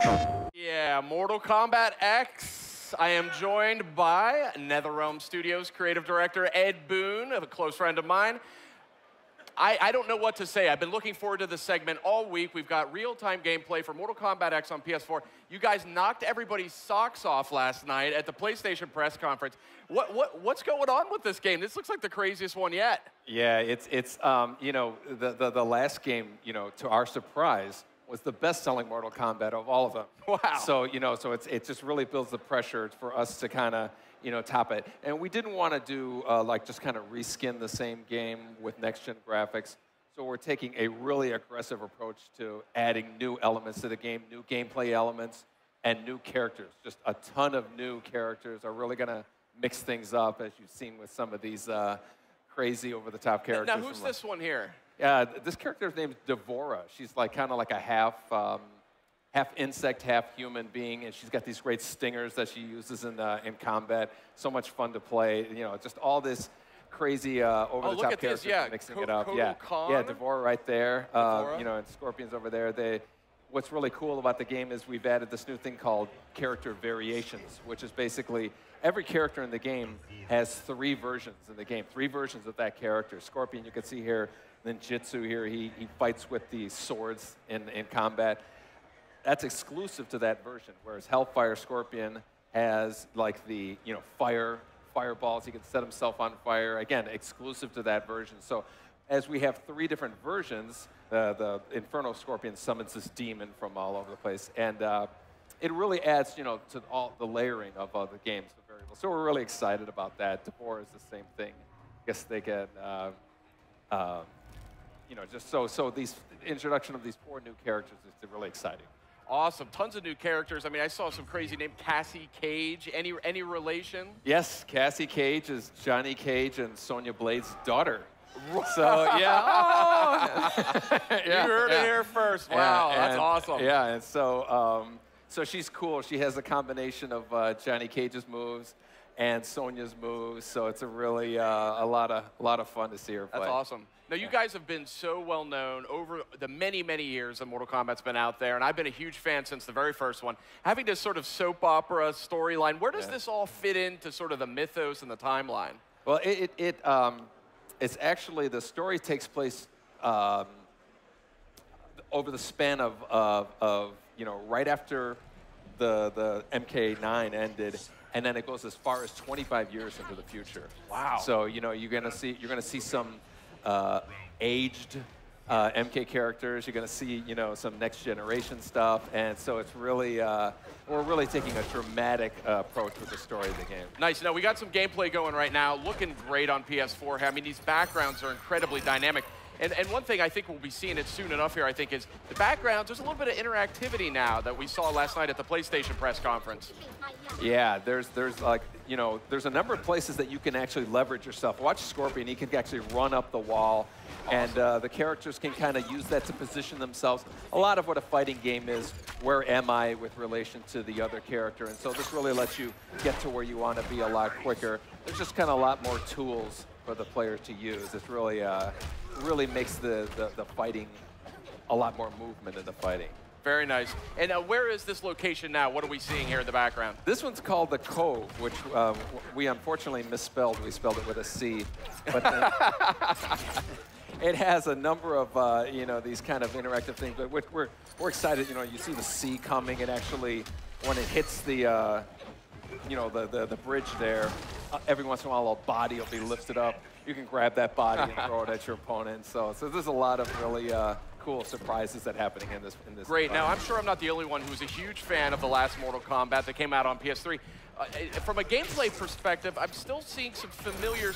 Yeah, Mortal Kombat X. I am joined by NetherRealm Studios creative director Ed Boon, a close friend of mine. I don't know what to say. I've been looking forward to this segment all week. We've got real-time gameplay for Mortal Kombat X on PS4. You guys knocked everybody's socks off last night at the PlayStation press conference. What's going on with this game? This looks like the craziest one yet. Yeah, it's you know, the last game, you know, to our surprise, was the best-selling Mortal Kombat of all of them. Wow. So, you know, it just really builds the pressure for us to kind of, you know, top it. And we didn't want to do, like, just kind of reskin the same game with next-gen graphics. So we're taking a really aggressive approach to adding new elements to the game, new gameplay elements, and new characters. Just a ton of new characters are really going to mix things up, as you've seen with some of these crazy over-the-top characters. Now, who's this one here? This character's named Devora. She's like kind of like a half insect, half human being, and she's got these great stingers that she uses in combat. So much fun to play. You know, just all this crazy over-the-top characters mixing it up. Yeah, Devora right there. You know, and Scorpion's over there. What's really cool about the game is we've added this new thing called character variations, which is basically every character in the game has 3 versions in the game, 3 versions of that character. Scorpion, you can see here. Then Jitsu here, he fights with the swords in combat. That's exclusive to that version, whereas Hellfire Scorpion has like the, you know, fireballs. He can set himself on fire. Again, exclusive to that version. So as we have 3 different versions, the Inferno Scorpion summons this demon from all over the place. And it really adds, you know, to all the layering of the games, the variables. So we're really excited about that. Devora is the same thing. I guess they can... you know, just so these introduction of these 4 new characters is really exciting. Awesome, tons of new characters. I mean, I saw some crazy name, Cassie Cage. Any relation? Yes, Cassie Cage is Johnny Cage and Sonya Blade's daughter. So yeah, you heard it here first. Wow, that's awesome. Yeah, and so so she's cool. She has a combination of Johnny Cage's moves and Sonya's moves. So it's a really a lot of fun to see her play. That's awesome. Now, you guys have been so well known over the many, many years that Mortal Kombat's been out there, and I've been a huge fan since the very first one. Having this sort of soap opera storyline, where does this all fit into sort of the mythos and the timeline? Well, it's actually, the story takes place over the span of you know, right after the MK9 ended, and then it goes as far as 25 years into the future. Wow. So, you know, you're gonna see some aged MK characters. You're going to see, you know, some next generation stuff, and so it's really we're really taking a dramatic approach with the story of the game. Nice. Now we got some gameplay going right now, looking great on PS4. I mean, these backgrounds are incredibly dynamic. And one thing I think we'll be seeing it soon enough here, I think, is the backgrounds. There's a little bit of interactivity now that we saw last night at the PlayStation press conference. Yeah, there's like, you know, there's a number of places that you can actually leverage yourself. Watch Scorpion, he can actually run up the wall, and the characters can kind of use that to position themselves. A lot of what a fighting game is, where am I with relation to the other character, and so this really lets you get to where you want to be a lot quicker. There's just kind of a lot more tools for the player to use. It's really makes the fighting a lot more movement in the fighting. Very nice. And where is this location now? What are we seeing here in the background? This one's called the Cove, which we unfortunately misspelled. We spelled it with a C. But it has a number of you know, these kind of interactive things. But we're excited. You know, you see the sea coming, and actually when it hits the you know, the bridge there, every once in a while a body will be lifted up. You can grab that body and throw it at your opponent. So there's a lot of really cool surprises that are happening in this. Great. Now, I'm sure I'm not the only one who's a huge fan of the last Mortal Kombat that came out on PS3. From a gameplay perspective, I'm still seeing some familiar,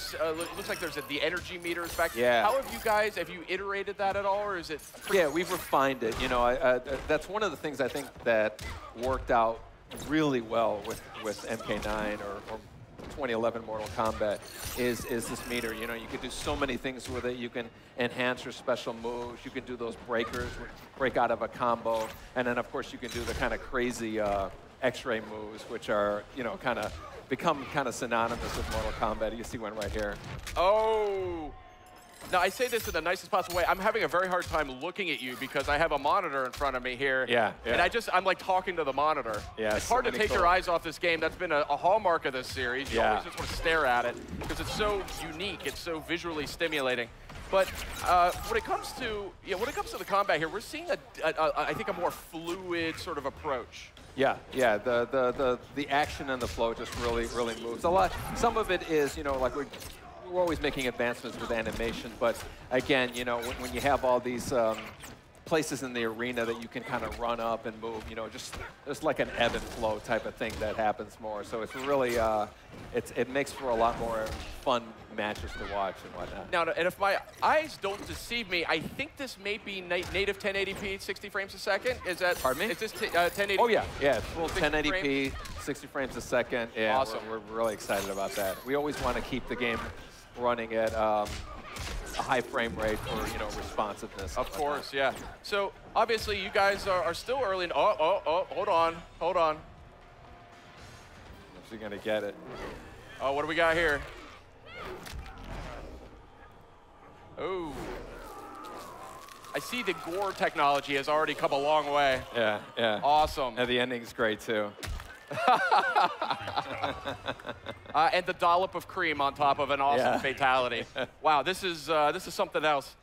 looks like there's the energy meters back. Yeah. How have you iterated that at all, or is it? Yeah, we've refined it. You know, that's one of the things I think that worked out really well with MK9 or 2011 Mortal Kombat is this meter. You know, you can do so many things with it. You can enhance your special moves. You can do those breakers, break out of a combo. And then, of course, you can do the kind of crazy X-ray moves, which are, you know, kind of become kind of synonymous with Mortal Kombat. You see one right here. Oh, Now, I say this in the nicest possible way. I'm having a very hard time looking at you because I have a monitor in front of me here. Yeah, yeah. And I'm like talking to the monitor. Yeah, it's hard to take your eyes off this game. That's been a hallmark of this series. You always just want to stare at it because it's so unique. It's so visually stimulating. But when it comes to the combat here, we're seeing I think a more fluid sort of approach. Yeah, yeah. The action and the flow just really moves a lot. Some of it is, you know, like we're always making advancements with animation, but again, you know, when you have all these places in the arena that you can kind of run up and move, you know, just like an ebb and flow type of thing that happens more. So it's really, it makes for a lot more fun matches to watch and whatnot. Now, and if my eyes don't deceive me, I think this may be native 1080p, 60 frames a second. Is that? Pardon me? Is this 1080p? Oh yeah, yeah, it's full 60 1080p, 60 frames a second. Yeah, awesome. We're really excited about that. We always want to keep the game running at a high frame rate for, you know, responsiveness. Of course, yeah. So obviously you guys are still early. Hold on. If you're gonna get it. Oh, what do we got here? Oh. I see the gore technology has already come a long way. Yeah, yeah. Awesome. And the ending's great too. And the dollop of cream on top of an awesome fatality. Wow, this is something else.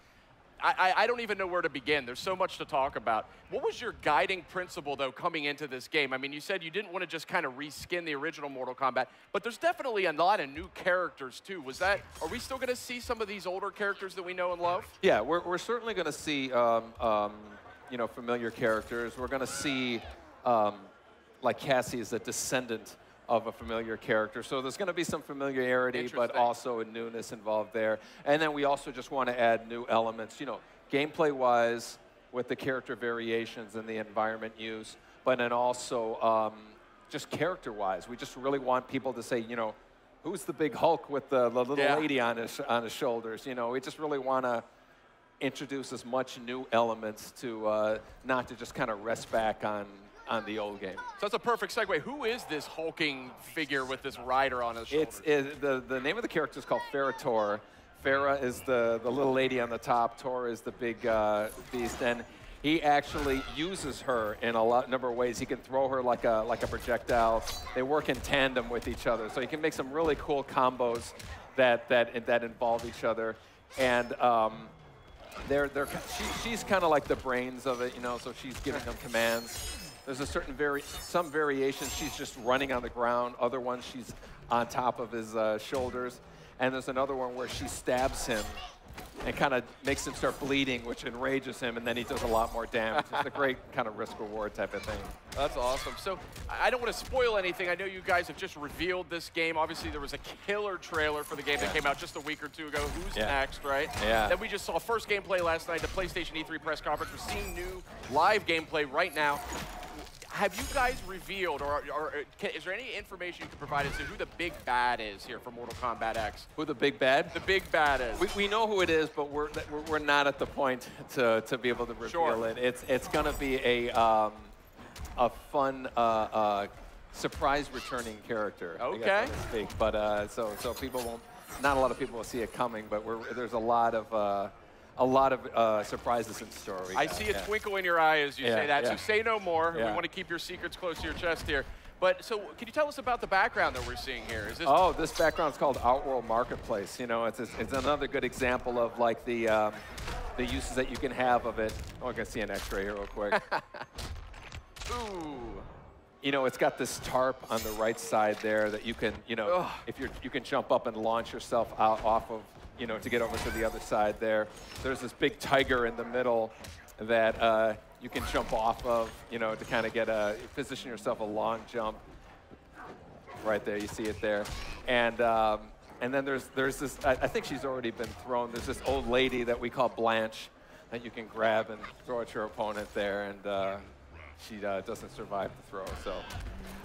I don't even know where to begin. There's so much to talk about. What was your guiding principle, though, coming into this game? I mean, you said you didn't want to just kind of reskin the original Mortal Kombat, but there's definitely a lot of new characters, too. Are we still going to see some of these older characters that we know and love? Yeah, we're certainly going to see, you know, familiar characters. We're going to see, like Cassie is a descendant of a familiar character. So there's going to be some familiarity, but also a newness involved there. And then we also just want to add new elements, you know, gameplay-wise with the character variations and the environment use, but then also just character-wise. We just really want people to say, you know, who's the big Hulk with the little lady on his shoulders? You know, we just really want to introduce as much new elements to not to just kind of rest back on the old game. So that's a perfect segue. Who is this hulking figure with this rider on his shoulders? The name of the character is called Farah Tor. Farah is the little lady on the top. Tor is the big beast, and he actually uses her in a number of ways. He can throw her like a projectile. They work in tandem with each other, so you can make some really cool combos that involve each other. And she's kind of like the brains of it, you know. So she's giving them commands. There's a certain some variations she's just running on the ground. Other ones she's on top of his shoulders. And there's another one where she stabs him and kind of makes him start bleeding, which enrages him, and then he does a lot more damage. It's a great kind of risk-reward type of thing. That's awesome. So I don't want to spoil anything. I know you guys have just revealed this game. Obviously, there was a killer trailer for the game that came out just a week or two ago. Who's next, right? Yeah. Then we just saw first gameplay last night, the PlayStation E3 press conference. We're seeing new live gameplay right now. Have you guys revealed, or is there any information you can provide as to who the big bad is here for Mortal Kombat X? Who the big bad? The big bad is. We know who it is, but we're not at the point to be able to reveal it. It's going to be a fun surprise returning character. Okay. I guess, so to speak. But so people won't. Not a lot of people will see it coming, but there's a lot of surprises in store. I see a twinkle in your eye as you say that, so say no more. Yeah. We want to keep your secrets close to your chest here. But so can you tell us about the background that we're seing here? Is this this background's called Outworld Marketplace. You know, it's another good example of like the uses that you can have of it. Oh, I can see an X-ray here real quick. Ooh. You know, it's got this tarp on the right side there that you can, you know, you can jump up and launch yourself out off of, you know, to get over to the other side there. There's this big tiger in the middle that you can jump off of, you know, to kind of position yourself a long jump. Right there, you see it there. And then there's this, I think she's already been thrown. There's this old lady that we call Blanche that you can grab and throw at your opponent there, and she doesn't survive the throw. So,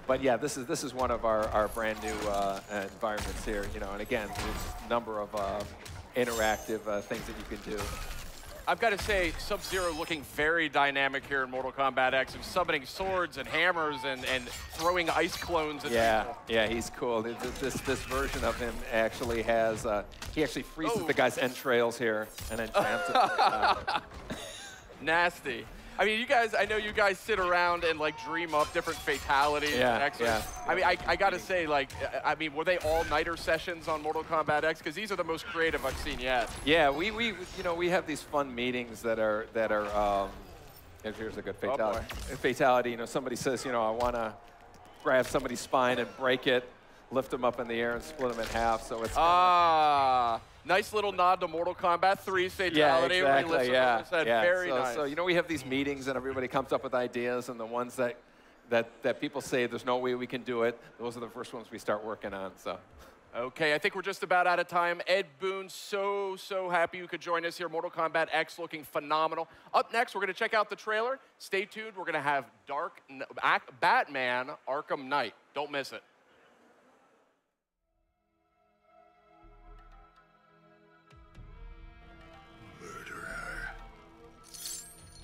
but yeah, this is one of our brand new environments here, you know. And again, there's a number of interactive things that you can do. I've got to say, Sub-Zero looking very dynamic here in Mortal Kombat X, of summoning swords and hammers and throwing ice clones at people. Yeah, he's cool. This version of him actually has, he actually freezes the guy's entrails here and then jams it. Nasty. I mean, you guys, I know you guys sit around and like dream up different fatalities. Yeah. I mean, I gotta say, like, I mean, were they all-nighter sessions on Mortal Kombat X? Because these are the most creative I've seen yet. Yeah, we have these fun meetings that are here's a good fatality. Fatality, you know, somebody says, you know, I want to grab somebody's spine and break it, lift them up in the air and split them in half. So it's nice little nod to Mortal Kombat 3's fatality. Yeah, exactly. Yeah. Very nice. So, you know, we have these meetings and everybody comes up with ideas, and the ones that people say there's no way we can do it, those are the first ones we start working on. So. Okay, I think we're just about out of time. Ed Boon, so happy you could join us here. Mortal Kombat X looking phenomenal. Up next, we're going to check out the trailer. Stay tuned. We're going to have Batman Arkham Knight. Don't miss it.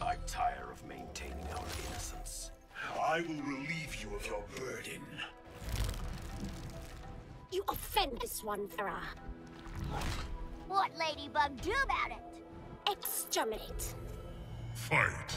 I tire of maintaining our innocence. I will relieve you of your burden. You offend this one, Farah. What Ladybug do about it? Exterminate. Fight.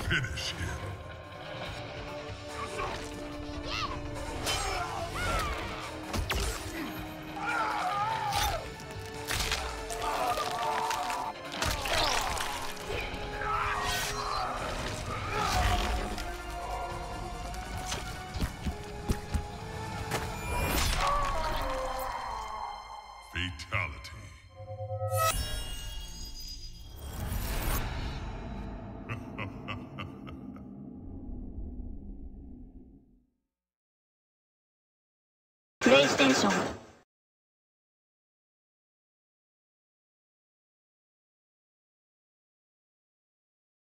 Finish him. Fatality. PlayStation